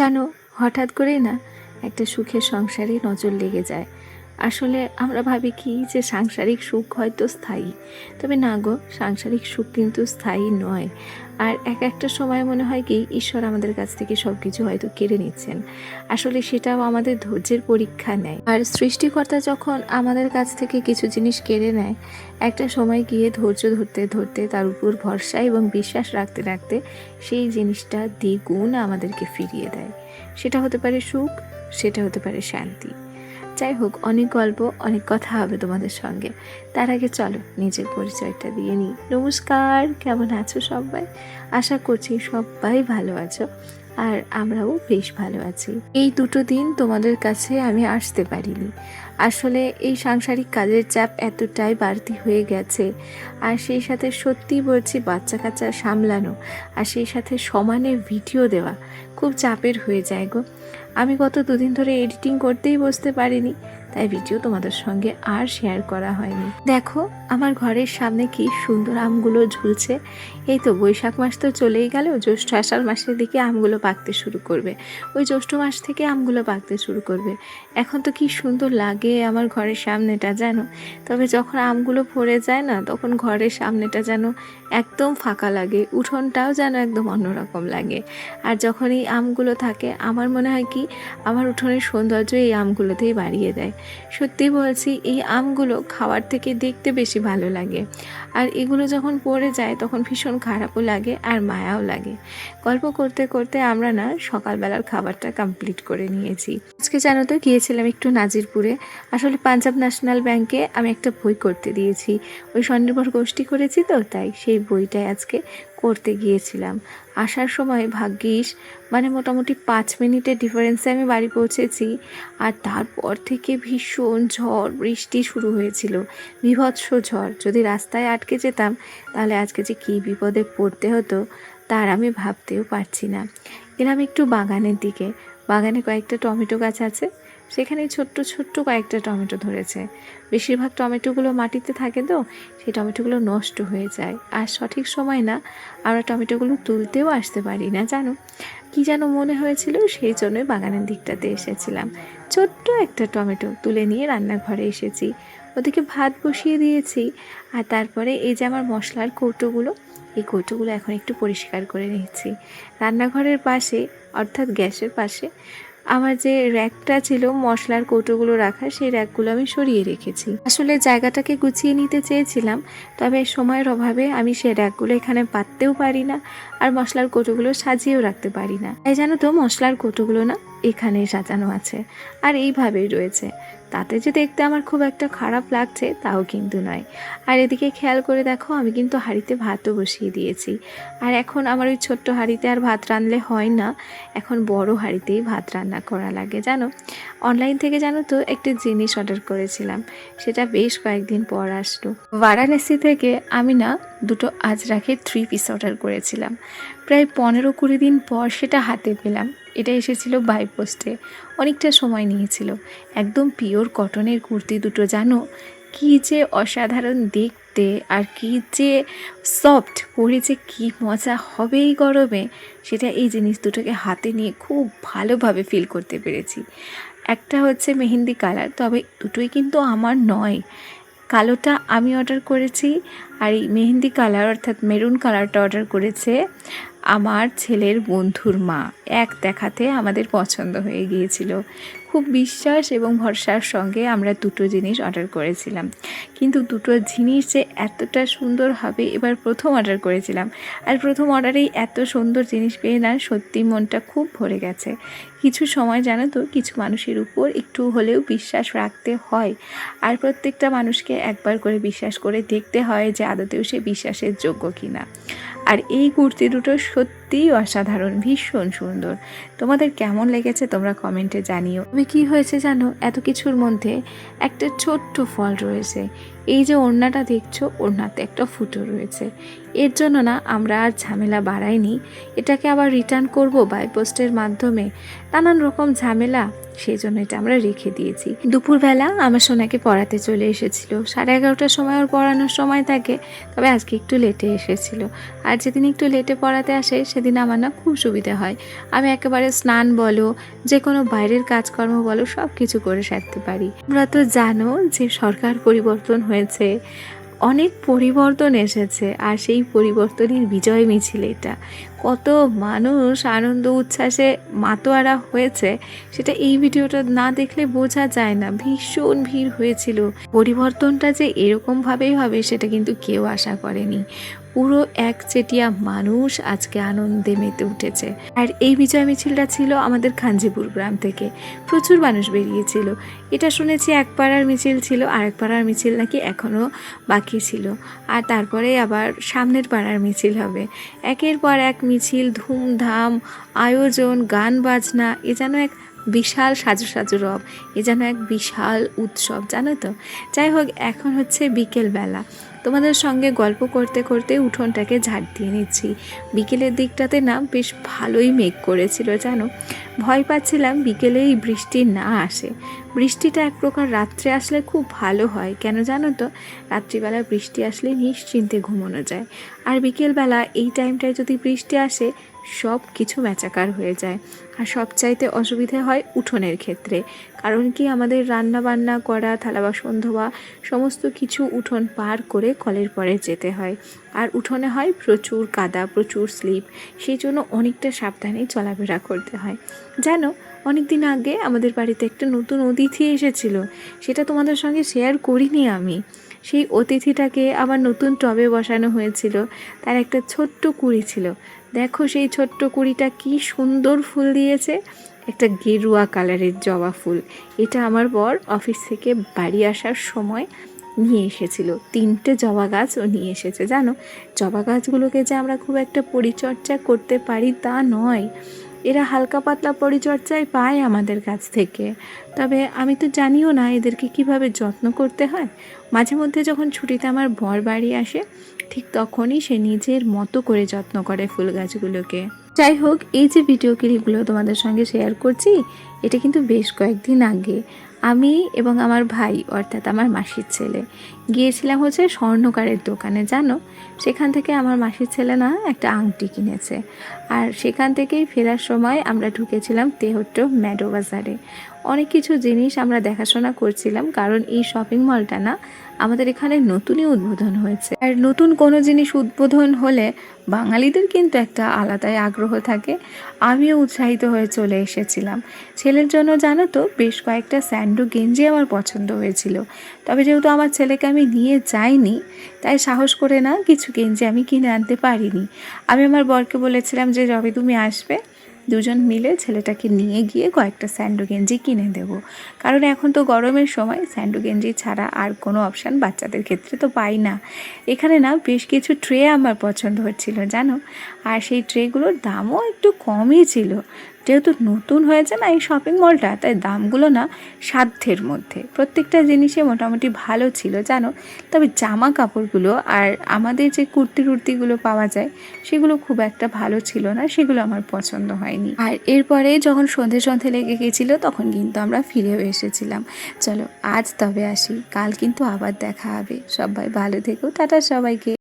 জানো, হঠাৎ করেই না একটা সুখের সংসারে নজর লেগে যায়। আসলে আমরা ভাবি কি যে সাংসারিক সুখ হয়তো স্থায়ী, তবে না গো, সাংসারিক সুখ কিন্তু স্থায়ী নয়। আর একটা সময় মনে হয় কি ঈশ্বর আমাদের কাছ থেকে সব কিছু হয়তো কেড়ে নিচ্ছেন। আসলে সেটাও আমাদের ধৈর্যের পরীক্ষা নেয়। আর সৃষ্টিকর্তা যখন আমাদের কাছ থেকে কিছু জিনিস কেড়ে নেয়, একটা সময় গিয়ে ধৈর্য ধরতে ধরতে তার উপর ভরসা এবং বিশ্বাস রাখতে রাখতে সেই জিনিসটা দ্বিগুণ আমাদেরকে ফিরিয়ে দেয়। সেটা হতে পারে সুখ, সেটা হতে পারে শান্তি। যাই হোক, অনেক গল্প, অনেক কথা হবে তোমাদের সঙ্গে। তার আগে চলো নিজের পরিচয়টা দিয়ে নিই। নমস্কার, কেমন আছো সবাই? আশা করছি সবাই ভালো আছো, আর আমরাও বেশ ভালো আছি। এই দুটো দিন তোমাদের কাছে আমি আসতে পারিনি। আসলে এই সাংসারিক কাজের চাপ এতটাই বাড়তি হয়ে গেছে, আর সেই সাথে সত্যি বলছি বাচ্চা কাচ্চা সামলানো, আর সেই সাথে সমানে ভিডিও দেওয়া খুব চাপের হয়ে যায় গো। আমি গত দুদিন ধরে এডিটিং করতেই বসতে পারিনি, তাই ভিডিও তোমাদের সঙ্গে আর শেয়ার করা হয়নি। দেখো আমার ঘরের সামনে কি সুন্দর আমগুলো ঝুলছে। এই তো বৈশাখ মাস তো চলেই গেল, জ্যৈষ্ঠ আষাঢ় মাসের দিকে আমগুলো পাকতে শুরু করবে। ওই জ্যৈষ্ঠ মাস থেকে আমগুলো পাকতে শুরু করবে। এখন তো কি সুন্দর লাগে আমার ঘরের সামনেটা, জানো। তবে যখন আমগুলো পড়ে যায় না, তখন ঘরের সামনেটা যেন একদম ফাঁকা লাগে, উঠোনটাও যেন একদম অন্যরকম লাগে। আর যখন এই আমগুলো থাকে, আমার মনে হয় কি আমার উঠোনের সৌন্দর্য এই আমগুলোতেই বাড়িয়ে দেয়। সত্যি বলছি, এই আমগুলো খাওয়ার থেকে দেখতে বেশি ভালো লাগে। আর এগুলো যখন পড়ে যায় তখন ভীষণ খারাপও লাগে আর মায়াও লাগে। গল্প করতে করতে আমরা না সকালবেলার খাবারটা কমপ্লিট করে নিয়েছি। আজকে জানো তো গিয়েছিলাম একটু নাজিরপুরে। আসলে পাঞ্জাব ন্যাশনাল ব্যাংকে আমি একটা বই করতে দিয়েছি। ওই স্বনির্ভর গোষ্ঠী করেছি তো, তাই সেই বইটাই আজকে করতে গিয়েছিলাম। আসার সময় ভাগ্যিস মোটামুটি 5 মিনিটের ডিফারেন্সে আমি বাড়ি পৌঁছেছি। আর তারপর থেকে ভীষণ ঝড় বৃষ্টি শুরু হয়েছিল, বীভৎস ঝড়। যদি রাস্তায় আটকে যেতাম তাহলে আজকে যে কী বিপদে পড়তে হতো তার আমি ভাবতেও পারছি না। এলাম একটু বাগানের দিকে। বাগানে কয়েকটা টমেটো গাছ আছে, সেখানে ছোট্ট ছোট্ট কয়েকটা টমেটো ধরেছে। বেশিরভাগ টমেটোগুলো মাটিতে থাকে তো, সেই টমেটোগুলো নষ্ট হয়ে যায়। আর সঠিক সময় না আমরা টমেটোগুলো তুলতেও আসতে পারি না, জানো। কি যেন মনে হয়েছিল, সেই জন্যই বাগানের দিকটাতে এসেছিলাম। ছোট্ট একটা টমেটো তুলে নিয়ে রান্নাঘরে এসেছি, ওদিকে ভাত বসিয়ে দিয়েছি। আর তারপরে এই যে আমার মশলার কৌটোগুলো, এই কৌটোগুলো এখন একটু পরিষ্কার করে নিচ্ছি। রান্নাঘরের পাশে, অর্থাৎ গ্যাসের পাশে আমার যে র্যাকটা ছিল মশলার কৌটোগুলো রাখা, সেই র্যাকগুলো আমি সরিয়ে রেখেছি। আসলে জায়গাটাকে গুছিয়ে নিতে চেয়েছিলাম, তবে সময়ের অভাবে আমি সেই র্যাকগুলো এখানে পাততেও পারি না, আর মশলার কৌটোগুলো সাজিয়েও রাখতে পারি না। তাই জানো তো, মশলার কৌটোগুলো না এখানে সাজানো আছে আর এইভাবেই রয়েছে। তাতে যে দেখতে আমার খুব একটা খারাপ লাগছে তাও কিন্তু নয়। আর এদিকে খেয়াল করে দেখো, আমি কিন্তু হাঁড়িতে ভাতও বসিয়ে দিয়েছি। আর এখন আমার ওই ছোট্ট হাঁড়িতে আর ভাত রাঁধলে হয় না, এখন বড় হাঁড়িতেই ভাত রান্না করা লাগে, জানো। অনলাইন থেকে জানো তো একটা জিনিস অর্ডার করেছিলাম, সেটা বেশ কয়েকদিন পর আসলো। বারাণসী থেকে আমি না দুটো আজরাখের 3 পিস অর্ডার করেছিলাম। প্রায় 15-20 দিন পর সেটা হাতে পেলাম। এটা এসেছিল বাই পোস্টে, অনেকটা সময় নিয়েছিল। একদম পিওর কটনের কুর্তি দুটো, জানো কি যে অসাধারণ দেখতে, আর কি যে সফট, পরে যে কী মজা হবে এই গরমে, সেটা এই জিনিস দুটোকে হাতে নিয়ে খুব ভালোভাবে ফিল করতে পেরেছি। একটা হচ্ছে মেহেন্দি কালার, তবে দুটোই কিন্তু আমার নয়। কালোটা আমি অর্ডার করেছি, আর এই মেহেন্দি কালার অর্থাৎ মেরুন কালারটা অর্ডার করেছে আমার ছেলের বন্ধুর মা। এক দেখাতে আমাদের পছন্দ হয়ে গিয়েছিল। খুব বিশ্বাস এবং ভরসার সঙ্গে আমরা দুটো জিনিস অর্ডার করেছিলাম, কিন্তু দুটো জিনিস যে এতটা সুন্দর হবে এবার প্রথম অর্ডার করেছিলাম, আর প্রথম অর্ডারেই এত সুন্দর জিনিস পেয়ে না সত্যি মনটা খুব ভরে গেছে। কিছু সময় জানো তো, কিছু মানুষের উপর একটু হলেও বিশ্বাস রাখতে হয়, আর প্রত্যেকটা মানুষকে একবার করে বিশ্বাস করে দেখতে হয় যে আদতেও সে বিশ্বাসের যোগ্য কিনা। আর এই কুর্তি দুটো সত্যিই অসাধারণ, ভীষণ সুন্দর। তোমাদের কেমন লেগেছে তোমরা কমেন্টে জানিও। তবে কী হয়েছে জানো, এত কিছুর মধ্যে একটা ছোট্ট ফল রয়েছে। এই যে ওড়নাটা দেখছো, ওড়নাতে একটা ফুটো রয়েছে। এর জন্য না আমরা আর ঝামেলা বাড়াইনি, এটাকে আবার রিটার্ন করব বাই পোস্টের মাধ্যমে, নানান রকম ঝামেলা, সেই জন্য এটা আমরা রেখে দিয়েছি। দুপুরবেলা আমার সোনাকে পড়াতে চলে এসেছিল, 11:30টার সময় ওর পড়ানোর সময় থাকে, তবে আজকে একটু লেটে এসেছিল। আর যেদিন একটু লেটে পড়াতে আসে সেদিন আমার না খুব সুবিধে হয়। আমি একেবারে স্নান বলো, যে কোনো বাইরের কাজকর্ম বলো, সব কিছু করে সারতে পারি। তোমরা তো জানো যে সরকার পরিবর্তন হয়েছে, অনেক পরিবর্তন এসেছে, আর সেই পরিবর্তনের বিজয় মিছিল এটা। কত মানুষ আনন্দ উচ্ছ্বাসে মাতোয়ারা হয়েছে, সেটা এই ভিডিওটা না দেখলে বোঝা যায় না। ভীষণ ভিড় হয়েছিল। পরিবর্তনটা যে এরকমভাবেই হবে সেটা কিন্তু কেউ আশা করেনি। পুরো একচেটিয়া মানুষ আজকে আনন্দে মেতে উঠেছে। আর এই বিজয় মিছিলটা ছিল আমাদের খাঞ্জিপুর গ্রাম থেকে। প্রচুর মানুষ বেরিয়েছিল। এটা শুনেছি এক পাড়ার মিছিল ছিল, আরেক পাড়ার মিছিল নাকি এখনও বাকি ছিল, আর তারপরে আবার সামনের পাড়ার মিছিল হবে। একের পর এক মিছিল, ধুমধাম আয়োজন, গান বাজনা, এ যেন এক বিশাল সাজু সাজু রব, এ যেন এক বিশাল উৎসব, জানো তো। যাই হোক, এখন হচ্ছে বিকেলবেলা। তোমাদের সঙ্গে গল্প করতে করতে উঠোনটাকে ঝাড় দিয়ে নিচ্ছি। বিকেলের দিকটাতে না বেশ ভালোই মেঘ করেছিল, জানো। ভয় পাচ্ছিলাম বিকেলে এই বৃষ্টি না আসে। বৃষ্টিটা এক প্রকার রাত্রে আসলে খুব ভালো হয়, কেন জানো তো। রাত্রিবেলা বৃষ্টি আসলে নিশ্চিন্তে ঘুমানো যায়, আর বিকেলবেলা এই টাইমটায় যদি বৃষ্টি আসে সব কিছু ম্যাচাকার হয়ে যায়। আর সবচাইতে অসুবিধে হয় উঠোনের ক্ষেত্রে, কারণ কি আমাদের রান্না বান্না করা, থালা বাসন ধোয়া, সমস্ত কিছু উঠোন পার করে কলের পরে যেতে হয়। আর উঠোনে হয় প্রচুর কাদা, প্রচুর স্লিপ, সেই জন্য অনেকটা সাবধানেই চলাফেরা করতে হয়। জানো, অনেক দিন আগে আমাদের বাড়িতে একটা নতুন অতিথি এসেছিল, সেটা তোমাদের সঙ্গে শেয়ার করিনি আমি। সেই অতিথিটাকে আবার নতুন টবে বসানো হয়েছিল। তার একটা ছোট্ট কুঁড়ি ছিল। দেখো সেই ছোট্ট কুঁড়িটা কি সুন্দর ফুল দিয়েছে, একটা গেরুয়া কালারের জবা ফুল। এটা আমার বর অফিস থেকে বাড়ি আসার সময় নিয়ে এসেছিল। 3টে জবা গাছ ও নিয়ে এসেছে, জানো। জবা গাছগুলোকে যে আমরা খুব একটা পরিচর্যা করতে পারি তা নয়, এরা হালকা পাতলা পরিচর্যায় পায় আমাদের কাছ থেকে। তবে আমি তো জানিও না এদেরকে কিভাবে যত্ন করতে হয়। মাঝে মধ্যে যখন ছুটিতে আমার বর বাড়ি আসে, ঠিক তখনই সে নিজের মতো করে যত্ন করে ফুল গাছগুলোকে। যাই হোক, এই যে ভিডিও ক্লিপগুলো তোমাদের সঙ্গে শেয়ার করছি, এটা কিন্তু বেশ কয়েকদিন আগে আমি এবং আমার ভাই, অর্থাৎ আমার মাসির ছেলে, গিয়েছিলাম হচ্ছে স্বর্ণকারের দোকানে, জানো। সেখান থেকে আমার মাসির ছেলে না একটা আংটি কিনেছে, আর সেখান থেকেই ফেরার সময় আমরা ঢুকেছিলাম তেহট্ট ম্যাডো বাজারে। অনেক কিছু জিনিস আমরা দেখাশোনা করছিলাম, কারণ এই শপিং মলটা না আমাদের এখানে নতুনই উদ্বোধন হয়েছে। আর নতুন কোনো জিনিস উদ্বোধন হলে বাঙালিদের কিন্তু একটা আলাদাই আগ্রহ থাকে। আমিও উৎসাহিত হয়ে চলে এসেছিলাম। ছেলের জন্য জানো তো বেশ কয়েকটা স্যান্ডো গেঞ্জি আমার পছন্দ হয়েছিল। তবে যেহেতু আমার ছেলেকে আমি নিয়ে যাইনি, তাই সাহস করে না কিছু গেঞ্জি আমি কিনে আনতে পারিনি। আমি আমার বরকে বলেছিলাম যে যবে তুমি আসবে, দুজন মিলে ছেলেটাকে নিয়ে গিয়ে কয়েকটা স্যান্ডো গেঞ্জি কিনে দেব। কারণ এখন তো গরমের সময়, স্যান্ডো গেঞ্জি ছাড়া আর কোনো অপশান বাচ্চাদের ক্ষেত্রে তো পাই না। এখানে না বেশ কিছু ট্রে আমার পছন্দ হচ্ছিল, জানো। আর সেই ট্রেগুলোর দামও একটু কমই ছিল। যেহেতু নতুন হয়েছে না এই শপিং মলটা, তাই দামগুলো না সাধ্যের মধ্যে। প্রত্যেকটা জিনিসে মোটামুটি ভালো ছিল, জানো। তবে জামা কাপড়গুলো আর আমাদের যে কুর্তি টুর্তিগুলো পাওয়া যায়, সেগুলো খুব একটা ভালো ছিল না, সেগুলো আমার পছন্দ হয়নি। আর এরপরে যখন সন্ধে সন্ধে লেগে গেছিলো, তখন কিন্তু আমরা ফিরেও এসেছিলাম। চলো আজ তবে আসি, কাল কিন্তু আবার দেখা হবে। সবাই ভালো থেকো, টাটা সবাইকে।